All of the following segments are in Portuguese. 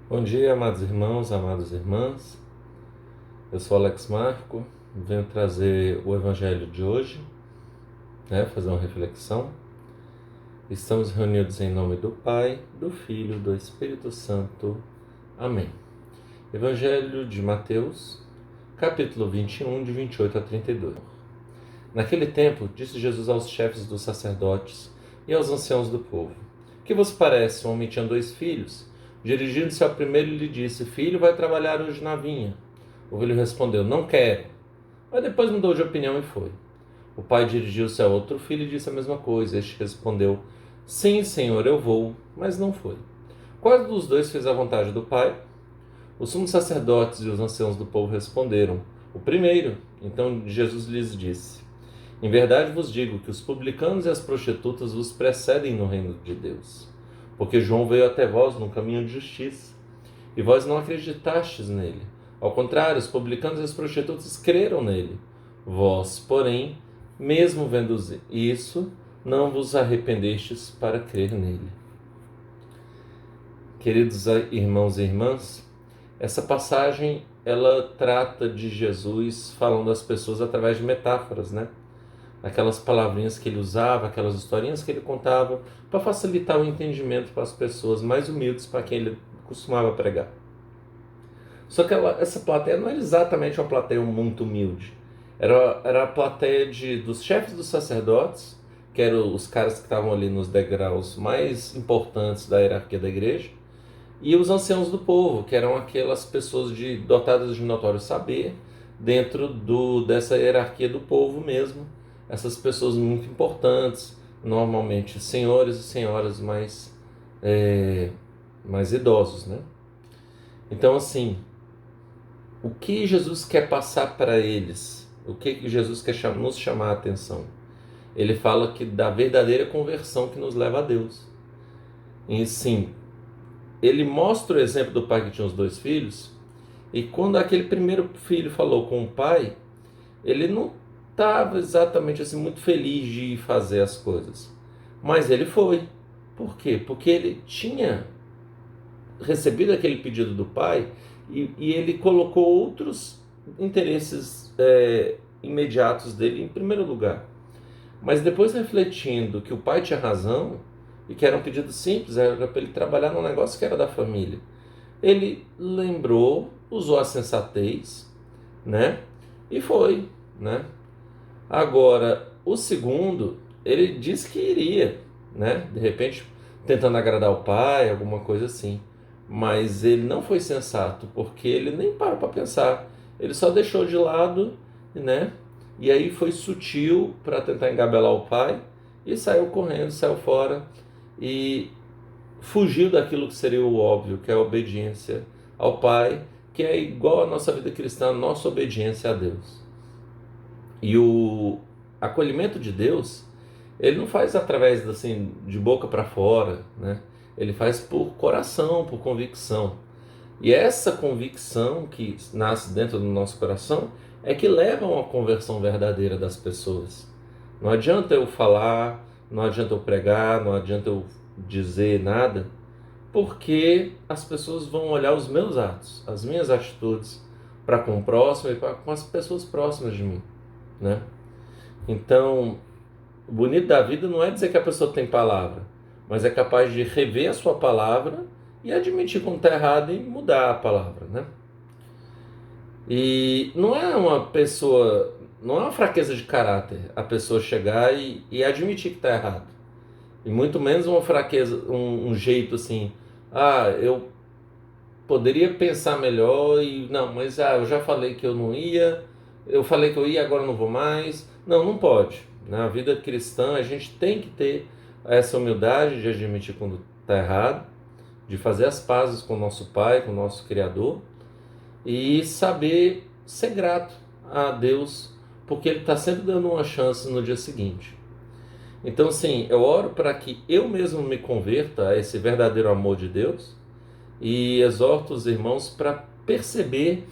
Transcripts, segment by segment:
Bom dia, amados irmãos, amadas irmãs. Eu sou Alex Marco, venho trazer o Evangelho de hoje, fazer uma reflexão. Estamos reunidos em nome do Pai, do Filho e do Espírito Santo. Amém. Evangelho de Mateus, capítulo 21, de 28 a 32. Naquele tempo, disse Jesus aos chefes dos sacerdotes e aos anciãos do povo: Que vos parece? Um homem tinha 2 filhos. Dirigindo-se ao primeiro, lhe disse: Filho, vai trabalhar hoje na vinha. O filho respondeu: Não quero. Mas depois mudou de opinião e foi. O pai dirigiu-se a outro filho e disse a mesma coisa. Este respondeu: Sim, senhor, eu vou. Mas não foi. Qual dos dois fez a vontade do pai? Os sumos sacerdotes e os anciãos do povo responderam: O primeiro. Então Jesus lhes disse: Em verdade vos digo que os publicanos e as prostitutas vos precedem no reino de Deus. Porque João veio até vós num caminho de justiça, e vós não acreditastes nele. Ao contrário, os publicanos e as prostitutas creram nele. Vós, porém, mesmo vendo isso, não vos arrependestes para crer nele. Queridos irmãos e irmãs, essa passagem ela trata de Jesus falando às pessoas através de metáforas, Aquelas palavrinhas que ele usava, aquelas historinhas que ele contava para facilitar o entendimento para as pessoas mais humildes para quem ele costumava pregar. Só que essa plateia não era exatamente uma plateia muito humilde. Era a plateia dos chefes dos sacerdotes, que eram os caras que estavam ali nos degraus mais importantes da hierarquia da igreja, e os anciãos do povo, que eram aquelas pessoas dotadas de notório saber dentro dessa hierarquia do povo mesmo. Essas pessoas muito importantes, normalmente senhores e senhoras mais idosos, Então, assim, o que Jesus quer passar para eles? O que Jesus quer nos chamar a atenção? Ele fala que da verdadeira conversão que nos leva a Deus. E sim, ele mostra o exemplo do pai que tinha os 2 filhos, e quando aquele primeiro filho falou com o pai, ele não estava exatamente assim muito feliz de fazer as coisas. Mas ele foi. Por quê? Porque ele tinha recebido aquele pedido do pai e ele colocou outros interesses imediatos dele em primeiro lugar. Mas depois, refletindo que o pai tinha razão e que era um pedido simples, era para ele trabalhar num negócio que era da família, ele lembrou, usou a sensatez, e foi, Agora, o segundo, ele disse que iria, de repente tentando agradar o pai, alguma coisa assim. Mas ele não foi sensato, porque ele nem parou para pensar. Ele só deixou de lado, E aí foi sutil para tentar engabelar o pai e saiu correndo, saiu fora e fugiu daquilo que seria o óbvio, que é a obediência ao pai, que é igual à nossa vida cristã, a nossa obediência a Deus. E o acolhimento de Deus, ele não faz através assim, de boca para fora, Ele faz por coração, por convicção. E essa convicção que nasce dentro do nosso coração é que leva a uma conversão verdadeira das pessoas. Não adianta eu falar, não adianta eu pregar, não adianta eu dizer nada, porque as pessoas vão olhar os meus atos, as minhas atitudes para com o próximo e com as pessoas próximas de mim, Então, o bonito da vida não é dizer que a pessoa tem palavra, mas é capaz de rever a sua palavra e admitir quando está errado e mudar a palavra, E não é uma fraqueza de caráter a pessoa chegar e admitir que está errado. E muito menos uma fraqueza, um jeito assim, eu poderia pensar melhor e não, mas eu já falei que eu não ia, eu falei que eu ia, agora não vou mais. Não pode. Na vida cristã a gente tem que ter essa humildade de admitir quando está errado, de fazer as pazes com o nosso Pai, com o nosso Criador, e saber ser grato a Deus, porque Ele está sempre dando uma chance no dia seguinte. Então, sim, eu oro para que eu mesmo me converta a esse verdadeiro amor de Deus e exorto os irmãos para perceber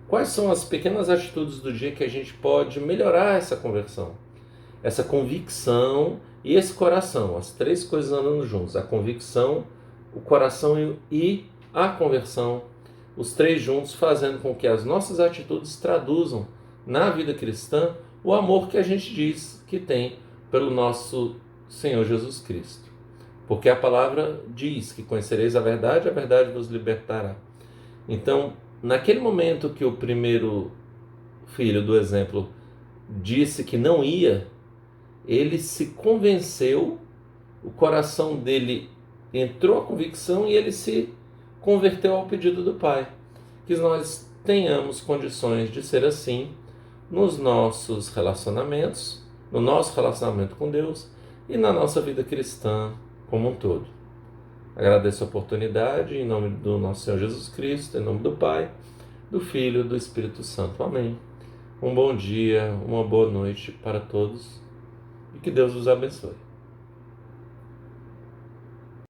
quais são as pequenas atitudes do dia que a gente pode melhorar essa conversão, essa convicção e esse coração, as 3 coisas andando juntos: a convicção, o coração e a conversão, os três juntos fazendo com que as nossas atitudes traduzam na vida cristã o amor que a gente diz que tem pelo nosso Senhor Jesus Cristo. Porque a palavra diz que conhecereis a verdade vos libertará. Então, naquele momento que o primeiro filho do exemplo disse que não ia, ele se convenceu, o coração dele entrou a convicção e ele se converteu ao pedido do Pai. Que nós tenhamos condições de ser assim nos nossos relacionamentos, no nosso relacionamento com Deus e na nossa vida cristã como um todo. Agradeço a oportunidade em nome do nosso Senhor Jesus Cristo, em nome do Pai, do Filho e do Espírito Santo. Amém. Um bom dia, uma boa noite para todos e que Deus os abençoe.